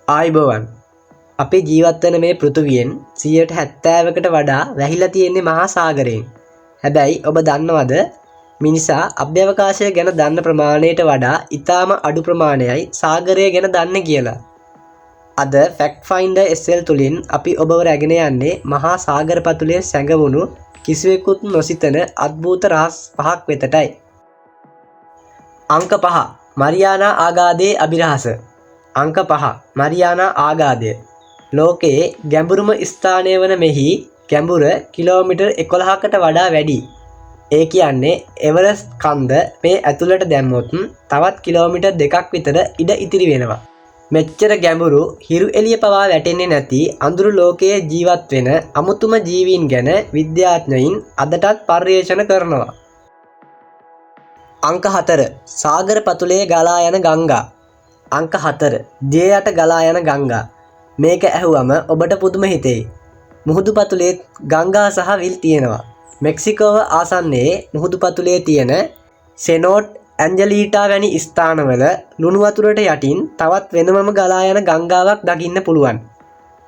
ආයිබෝවන් අපි ජීවත් වෙන මේ පෘථුවියෙන් 70%කට වඩා වැහිලා තියෙන්නේ මහා සාගරයෙන්. හැබැයි ඔබ දන්නවද මිනිසා අභ්‍යවකාශය ගැන දන්න ප්‍රමාණයට වඩා ඉතාම අඩු ප්‍රමාණයයි සාගරය ගැන දන්නේ කියලා. අද ෆැක්ට් ෆයින්ඩර් SL තුලින් අපි ඔබව රැගෙන යන්නේ මහා සාගර පතුලේ සැඟවුණු කිසිවෙකුත් නොසිතන අద్භූත රහස් පහක් වෙතටයි. අංක 5 මරියානා ආගාධයේ අභිරහස. අංක 5 මරියානා ආගාධය. ලෝකයේ ගැඹුරුම ස්ථානය වන මෙහි ගැඹුර කිලෝමීටර් 11කට වඩා වැඩි. ඒ කියන්නේ එවරස්ට් කන්ද මේ ඇතුළට දැම්මොත් තවත් කිලෝමීටර් 2ක් විතර ඉඩ ඉතිරි වෙනවා. මෙච්චර ගැඹුරු හිරු එළිය පවා වැටෙන්නේ නැති අඳුරු ලෝකයේ ජීවත් වෙන අමුතුම ජීවීන් ගැන විද්‍යාඥයින් අදටත් පර්යේෂණ කරනවා. අංක 4 සාගර පතුලේ ගලා යන ගංගා. අංක 4 දිය යට ගලා යන ගංගා. මේක ඇහුවම ඔබට පුදුම හිතෙයි. මුහුදු පතුලේ ගංගා සහ විල් තියෙනවා. මෙක්සිකෝව ආසන්නයේ මුහුදු පතුලේ තියෙන සෙනෝට් ඇන්ජලීටා වැනි ස්ථානවල ලුණු වතුරට යටින් තවත් වෙනමම ගලා යන ගංගාවක් දකින්න පුළුවන්.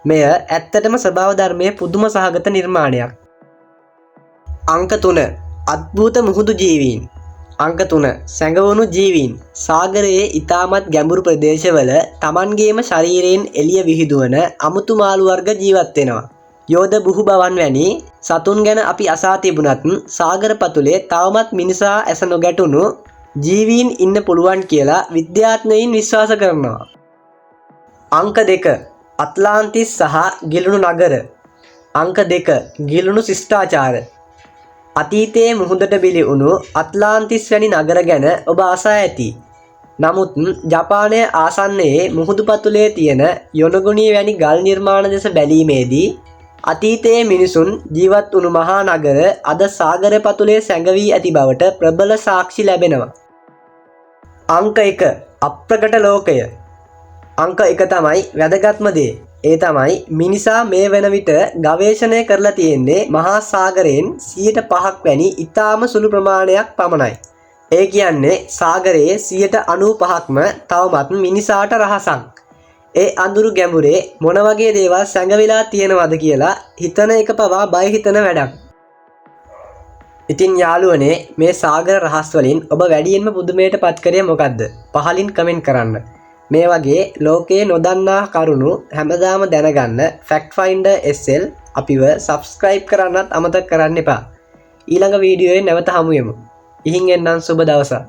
මෙය ඇත්තටම ස්වභාව ධර්මයේ පුදුම සහගත නිර්මාණයක්. අංක 3 අద్භූත මුහුදු ජීවීන්. අංක 3 සැඟවුණු ජීවීන්. සාගරයේ ඉතාමත් ගැඹුරු ප්‍රදේශවල Tamanගේම ශරීරයෙන් එළිය විහිදුවන අමුතු මාළු වර්ග ජීවත් වෙනවා. යෝධ බුහුබවන් වැනි සතුන් ගැන අපි අසා තිබුණත් සාගර පතුලේ තවමත් මිනිසා ඇස නොගැටුණු ජීවීන් ඉන්න පුළුවන් කියලා විද්‍යාඥයින් විශ්වාස කරනවා. අංක 2 අට්ලාන්ටිස් සහ ගිලුණු නගර. අංක 2 ගිලුණු ශිෂ්ටාචාර. අතීතයේ මුහුදට බිලි වුණු අට්ලාන්ටිස් වැනි නගර ගැන ඔබ අසා ඇති. නමුත් ජපානයේ ආසන්නයේ මුහුදු පතුලේ තියෙන යොනගුනි වැනි ගල් නිර්මාණ දෙස බැලීමේදී අතීතයේ මිනිසුන් ජීවත් වුණු මහා නගර අද සාගර පතුලේ සැඟවී ඇති බවට ප්‍රබල සාක්ෂි ලැබෙනවා. අංක 1 අප්‍රකට ලෝකය. අංක 1 තමයි වැදගත්ම දේ. ඒ තමයි මිනිසා මේ වෙන විට ගවේෂණය කරලා තියෙන්නේ මහා සාගරයෙන් 5% වැනි ඉතාම සුළු ප්‍රමාණයක් පමණයි. ඒ කියන්නේ සාගරයේ 95%ක්ම තවමත් මිනිසාට රහසක්. ඒ අඳුරු ගැඹුරේ මොන වගේ දේවල් සැඟවිලා තියෙනවද කියලා හිතන එක පවා බය හිතන වැඩක්. ඉතින් යාළුවනේ මේ සාගර රහස් වලින් ඔබ වැඩියෙන්ම පුදුමයට පත් කරේ මොකද්ද? පහලින් කමෙන්ට් කරන්න. මේ වගේ ලෝකයේ නොදන්නා කරුණු හැමදාම දැනගන්න ෆැක්ට් ෆයින්ඩර් SL අපිව සබ්ස්ක්‍රයිබ් කරන්නත් අමතක කරන්න එපා. ඊළඟ වීඩියෝවේ නැවත හමු වෙමු. ඉහින් එන්නම් සුබ දවසක්.